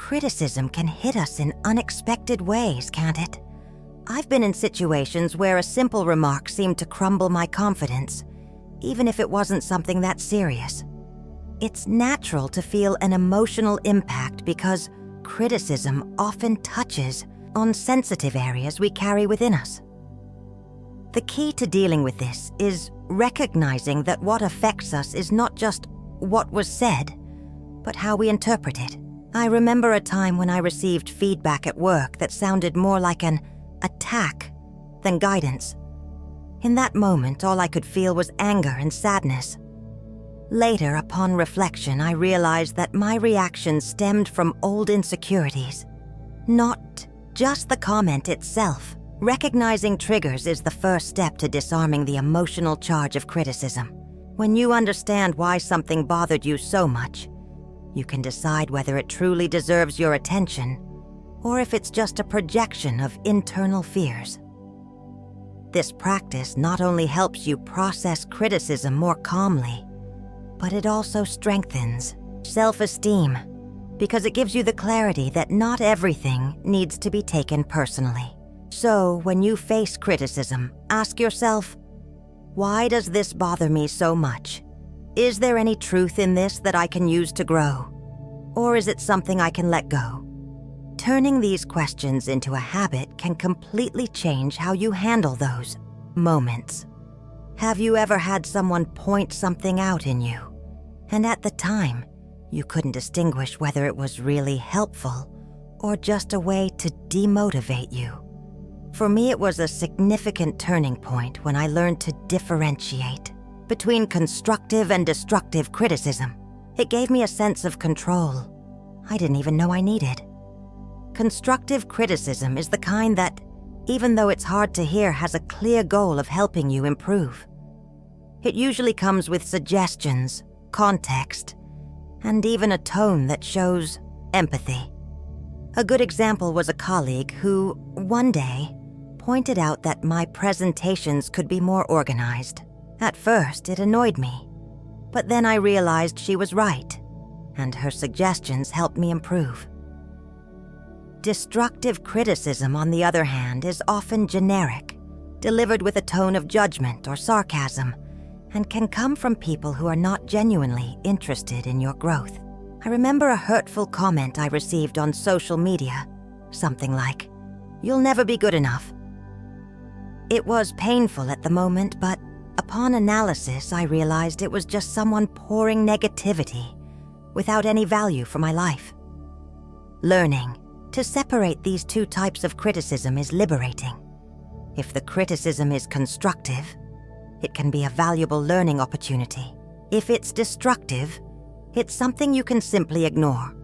criticism can hit us in unexpected ways, can't it? I've been in situations where a simple remark seemed to crumble my confidence, even if it wasn't something that serious. It's natural to feel an emotional impact because criticism often touches on sensitive areas we carry within us. The key to dealing with this is recognizing that what affects us is not just what was said, but how we interpret it. I remember a time when I received feedback at work that sounded more like an attack than guidance. In that moment, all I could feel was anger and sadness. Later, upon reflection, I realized that my reaction stemmed from old insecurities, not just the comment itself. Recognizing triggers is the first step to disarming the emotional charge of criticism. When you understand why something bothered you so much, you can decide whether it truly deserves your attention or if it's just a projection of internal fears. This practice not only helps you process criticism more calmly, but it also strengthens self-esteem because it gives you the clarity that not everything needs to be taken personally. So, when you face criticism, ask yourself, why does this bother me so much? Is there any truth in this that I can use to grow? Or is it something I can let go? Turning these questions into a habit can completely change how you handle those moments. Have you ever had someone point something out in you, and at the time, you couldn't distinguish whether it was really helpful or just a way to demotivate you? For me, it was a significant turning point when I learned to differentiate between constructive and destructive criticism. It gave me a sense of control I didn't even know I needed. Constructive criticism is the kind that, even though it's hard to hear, has a clear goal of helping you improve. It usually comes with suggestions, context, and even a tone that shows empathy. A good example was a colleague who, one day, pointed out that my presentations could be more organized. At first, it annoyed me, but then I realized she was right, and her suggestions helped me improve. Destructive criticism, on the other hand, is often generic, delivered with a tone of judgment or sarcasm, and can come from people who are not genuinely interested in your growth. I remember a hurtful comment I received on social media, something like, "You'll never be good enough." It was painful at the moment, but upon analysis, I realized it was just someone pouring negativity without any value for my life. Learning to separate these two types of criticism is liberating. If the criticism is constructive, it can be a valuable learning opportunity. If it's destructive, it's something you can simply ignore.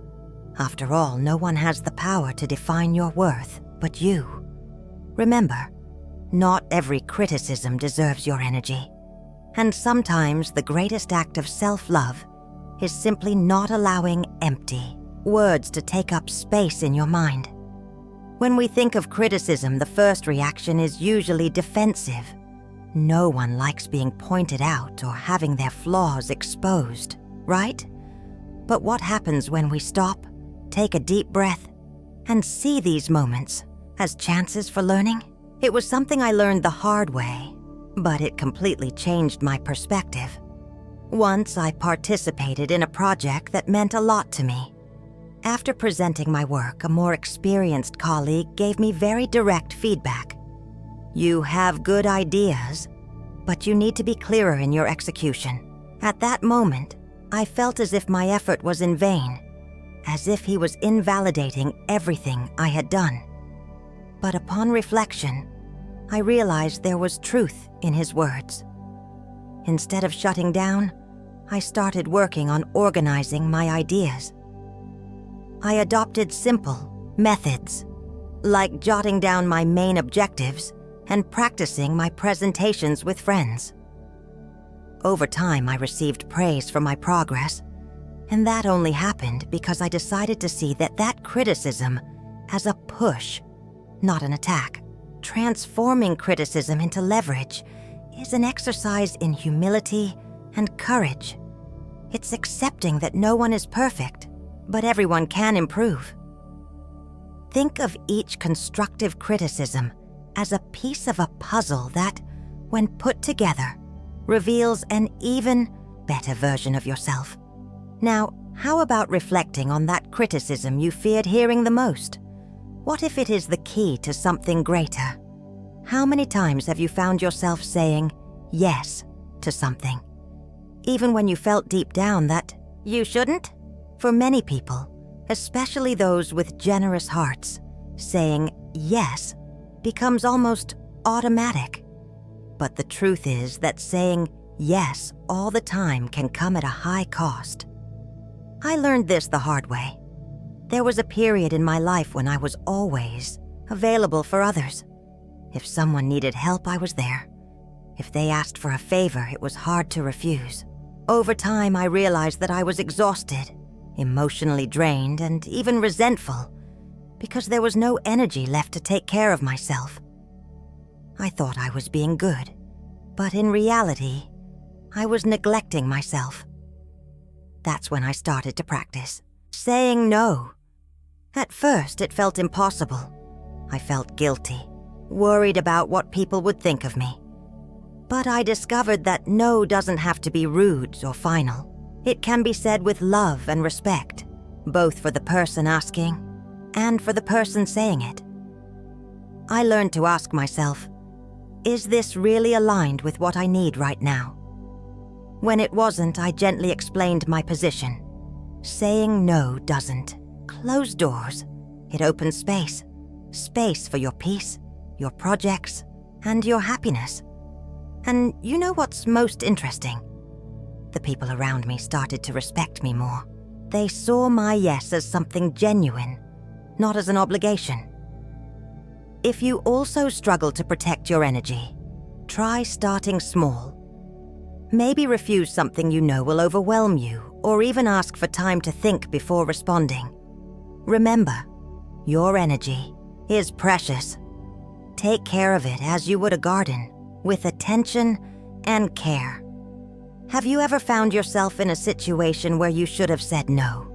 After all, no one has the power to define your worth but you. Remember, not every criticism deserves your energy. And sometimes the greatest act of self-love is simply not allowing empty words to take up space in your mind. When we think of criticism, the first reaction is usually defensive. No one likes being pointed out or having their flaws exposed, right? But what happens when we stop, take a deep breath, and see these moments as chances for learning? It was something I learned the hard way, but it completely changed my perspective. Once I participated in a project that meant a lot to me. After presenting my work, a more experienced colleague gave me very direct feedback. "You have good ideas, but you need to be clearer in your execution." At that moment, I felt as if my effort was in vain, as if he was invalidating everything I had done. But upon reflection, I realized there was truth in his words. Instead of shutting down, I started working on organizing my ideas. I adopted simple methods, like jotting down my main objectives and practicing my presentations with friends. Over time, I received praise for my progress, and that only happened because I decided to see that criticism as a push, not an attack. Transforming criticism into leverage is an exercise in humility and courage. It's accepting that no one is perfect, but everyone can improve. Think of each constructive criticism as a piece of a puzzle that, when put together, reveals an even better version of yourself. Now, how about reflecting on that criticism you feared hearing the most? What if it is the key to something greater? How many times have you found yourself saying yes to something, even when you felt deep down that you shouldn't? For many people, especially those with generous hearts, saying yes becomes almost automatic. But the truth is that saying yes all the time can come at a high cost. I learned this the hard way. There was a period in my life when I was always available for others. If someone needed help, I was there. If they asked for a favor, it was hard to refuse. Over time, I realized that I was exhausted, emotionally drained, and even resentful, because there was no energy left to take care of myself. I thought I was being good, but in reality, I was neglecting myself. That's when I started to practice saying no. At first, it felt impossible. I felt guilty, worried about what people would think of me. But I discovered that no doesn't have to be rude or final. It can be said with love and respect, both for the person asking and for the person saying it. I learned to ask myself, is this really aligned with what I need right now? When it wasn't, I gently explained my position. Saying no doesn't close doors. It opens space. Space for your peace, your projects, and your happiness. And you know what's most interesting? The people around me started to respect me more. They saw my yes as something genuine, not as an obligation. If you also struggle to protect your energy, try starting small. Maybe refuse something you know will overwhelm you, or even ask for time to think before responding. Remember, your energy is precious. Take care of it as you would a garden, with attention and care. Have you ever found yourself in a situation where you should have said no?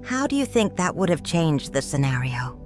How do you think that would have changed the scenario?